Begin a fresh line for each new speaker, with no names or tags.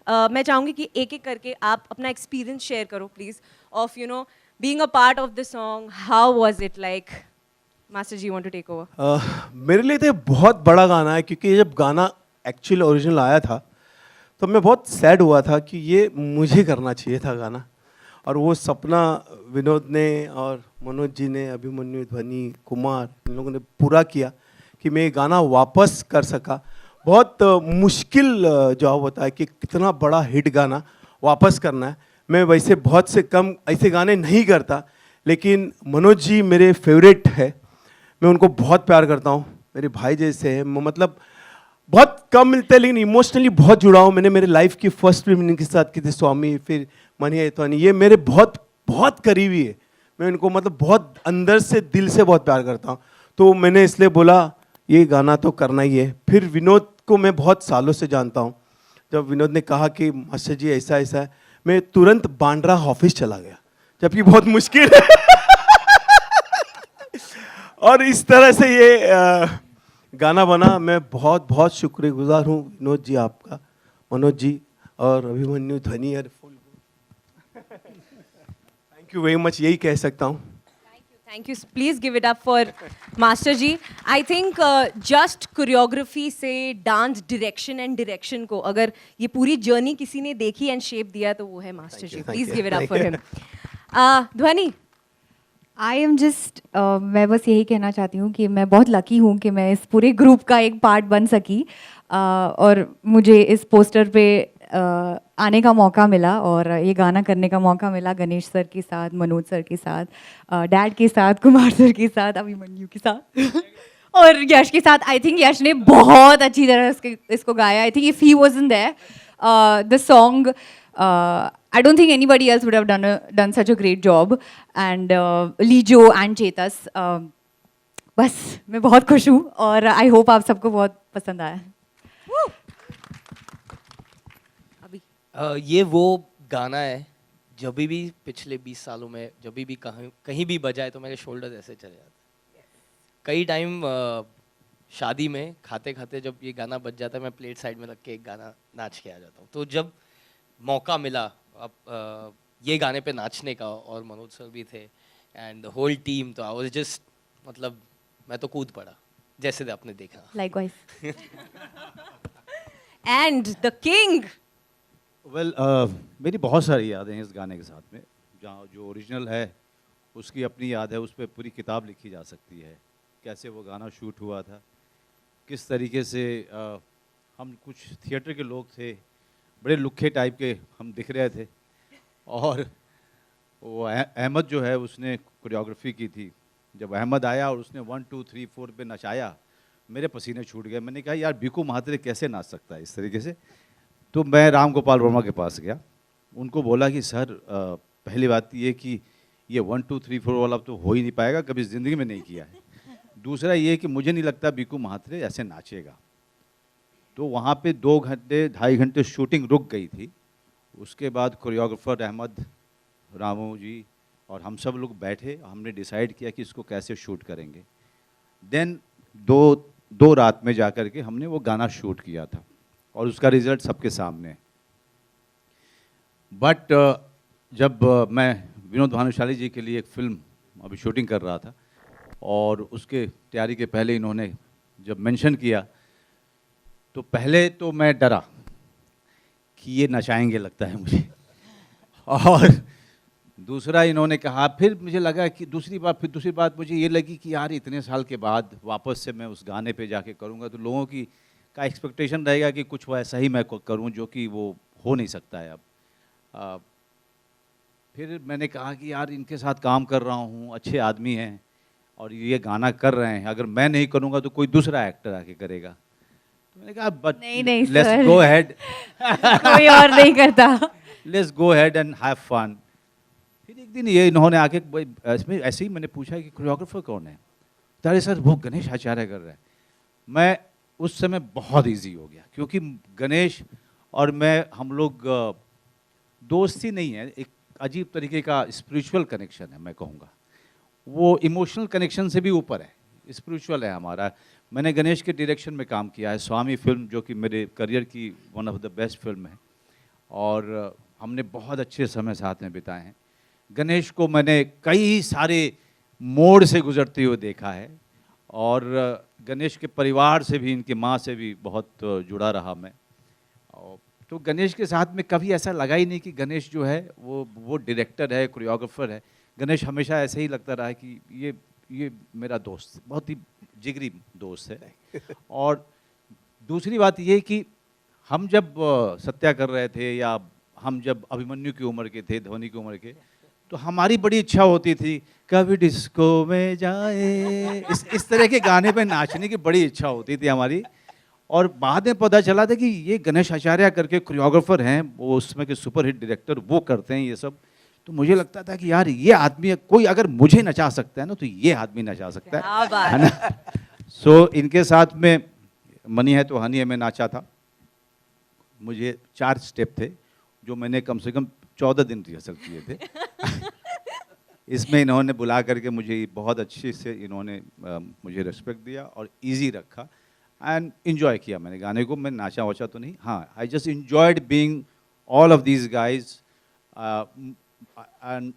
मैं चाहूँगी कि एक एक करके आप अपना एक्सपीरियंस शेयर करो please of being a part of the song. How was it like? Master ji, want to take over?
मेरे लिए तो ये बहुत बड़ा गाना है, क्योंकि जब गाना एक्चुअल ओरिजिनल आया था तो मैं बहुत सैड हुआ था कि ये मुझे करना चाहिए था गाना, और वो सपना विनोद ने और मनोज जी ने, अभिमन्यु, ध्वनि, कुमार, इन लोगों ने पूरा किया कि मैं ये गाना वापस कर सका. बहुत मुश्किल जॉब होता है कि कितना बड़ा हिट गाना वापस करना है. मैं वैसे बहुत से कम ऐसे गाने नहीं करता, लेकिन मनोज जी मेरे फेवरेट है. मैं उनको बहुत प्यार करता हूँ, मेरे भाई जैसे हैं. मतलब बहुत कम मिलते हैं, लेकिन इमोशनली बहुत जुड़ा हूँ. मैंने मेरे लाइफ की फर्स्ट फिल्म इनके साथ की थी, स्वामी, फिर मनी ऐतवानी. ये मेरे बहुत बहुत करीबी है. मैं इनको मतलब बहुत अंदर से, दिल से बहुत प्यार करता हूँ. तो मैंने इसलिए बोला ये गाना तो करना ही है. फिर विनोद को मैं बहुत सालों से जानता हूँ. जब विनोद ने कहा कि मास्टर जी ऐसा ऐसा है, मैं तुरंत बांद्रा ऑफिस चला गया, जबकि बहुत मुश्किल है. और इस तरह से ये गाना बना. मैं बहुत बहुत शुक्रगुजार हूँ विनोद जी आपका, मनोज जी और अभिमन्यु, ध्वनि और full. Thank you very much, यही कह सकता हूँ.
Thank you. Please give it up for Master Ji. I think just choreography से dance direction and direction को अगर ये पूरी journey किसी ने देखी and shape दिया तो वो है Master Ji. Please give it up for him. ध्वनि.
आई एम जस्ट मैं बस यही कहना चाहती हूँ कि मैं बहुत लकी हूँ कि मैं इस पूरे ग्रुप का एक पार्ट बन सकी, और मुझे इस पोस्टर पे आने का मौका मिला और ये गाना करने का मौका मिला गणेश सर के साथ, मनोज सर के साथ, डैड के साथ, कुमार सर के साथ, अभिमन्यु के साथ और यश के साथ. आई थिंक यश ने बहुत अच्छी तरह इसको गाया. I think if he wasn't there the song, I don't think anybody else would have done such a great job. And Lijo and Chetas, बस मैं बहुत खुश हूँ और I hope आप सबको बहुत पसंद आया.
अभी
ये वो गाना है जब भी पिछले 20 सालों में जब भी कहीं भी बजाए तो मेरे शोल्डर ऐसे चले जाते हैं. कई टाइम शादी में खाते खाते जब ये गाना बज जाता है, मैं प्लेट साइड में रख के एक गाना नाच के आ जाता हूँ. तो जब मौका मिला अब ये गाने पे नाचने का, और मनोज सर भी थे एंड द होल टीम, तो आई वाज जस्ट मतलब मैं तो कूद पड़ा जैसे आपने देखा.
Likewise.
and the king.
Well मेरी बहुत सारी यादें हैं इस गाने के साथ में. जहाँ जो ओरिजिनल है उसकी अपनी याद है, उस पर पूरी किताब लिखी जा सकती है. कैसे वो गाना शूट हुआ था, किस तरीके से हम कुछ थिएटर के लोग थे, बड़े लुखे टाइप के हम दिख रहे थे, और वो अहमद जो है उसने कोरियोग्राफी की थी. जब अहमद आया और उसने 1 2 3 4 पे नचाया, मेरे पसीने छूट गए. मैंने कहा यार बीकू महात्रे कैसे नाच सकता है इस तरीके से. तो मैं राम गोपाल वर्मा के पास गया, उनको बोला कि सर पहली बात ये कि ये 1 2 3 4 वाला तो हो ही नहीं पाएगा, कभी ज़िंदगी में नहीं किया है. दूसरा ये कि मुझे नहीं लगता बीकू महात्रे ऐसे नाचेगा. तो वहाँ पे 2 घंटे 2.5 घंटे शूटिंग रुक गई थी. उसके बाद कोरियोग्राफर अहमद, रामू जी और हम सब लोग बैठे, हमने डिसाइड किया कि इसको कैसे शूट करेंगे. देन दो रात में जा कर के हमने वो गाना शूट किया था, और उसका रिज़ल्ट सबके सामने है. बट जब मैं विनोद भानुशाली जी के लिए एक फ़िल्म अभी शूटिंग कर रहा था, और उसके तैयारी के पहले इन्होंने जब मेंशन किया, तो पहले तो मैं डरा कि ये नचाएंगे लगता है मुझे, और दूसरा इन्होंने कहा, फिर मुझे लगा कि दूसरी बात मुझे ये लगी कि यार इतने साल के बाद वापस से मैं उस गाने पे जाके करूँगा तो लोगों की का एक्सपेक्टेशन रहेगा कि कुछ वैसा ही मैं करूँ, जो कि वो हो नहीं सकता है अब. फिर मैंने कहा कि यार इनके साथ काम कर रहा हूँ, अच्छे आदमी हैं और ये गाना कर रहे हैं, अगर मैं नहीं करूँगा तो कोई दूसरा एक्टर आके करेगा. तो मैंने कहा बट
नहीं
लेट्स गो अहेड,
कोई और नहीं करता.
Let's go ahead and have fun. फिर एक दिन ये इन्होंने आके ऐसे ही मैंने पूछा कि कोरियोग्राफर कौन है. अरे सर वो गणेश आचार्य कर रहे हैं. मैं उस समय बहुत इजी हो गया, क्योंकि गणेश और मैं हम लोग दोस्ती नहीं है, एक अजीब तरीके का स्पिरिचुअल कनेक्शन है. मैं कहूँगा वो इमोशनल कनेक्शन से भी ऊपर है, स्पिरिचुअल है हमारा. मैंने गणेश के डायरेक्शन में काम किया है, स्वामी फिल्म जो कि मेरे करियर की one of the best film है, और हमने बहुत अच्छे समय साथ में बिताए हैं। गणेश को मैंने कई सारे मोड़ से गुजरते हुए देखा है और गणेश के परिवार से भी, इनकी माँ से भी बहुत जुड़ा रहा मैं। तो गणेश के साथ में कभी ऐसा लगा ही नहीं कि गणेश जो है वो डायरेक्टर है, कोरियोग्राफर है। गणेश हमेशा ऐसे ही लगता रहा है कि ये मेरा दोस्त, बहुत ही जिगरी दोस्त है। और दूसरी बात ये कि हम जब सत्या कर रहे थे या हम जब अभिमन्यु की उम्र के थे, धोनी की उम्र के, तो हमारी बड़ी इच्छा होती थी कभी डिस्को में जाए, इस तरह के गाने पे नाचने की बड़ी इच्छा होती थी हमारी। और बाद में पता चला था कि ये गणेश आचार्य करके कोरियोग्राफर हैं, वो उसमें के सुपर हिट डायरेक्टर, वो करते हैं ये सब। तो मुझे लगता था कि यार ये आदमी, कोई अगर मुझे नचा सकता है ना तो ये आदमी नचा सकता
क्या बात
है ना। सो इनके साथ में मनी है तो हनी है में नाचा था। मुझे 4 स्टेप थे जो मैंने कम से कम 14 दिन रिहर्सल किए थे। इसमें इन्होंने बुला करके मुझे बहुत अच्छे से इन्होंने मुझे रिस्पेक्ट दिया और इजी रखा एंड इन्जॉय किया मैंने गाने को। मैं नाचा वाचा तो नहीं, हाँ, I just enjoyed being all of these guys and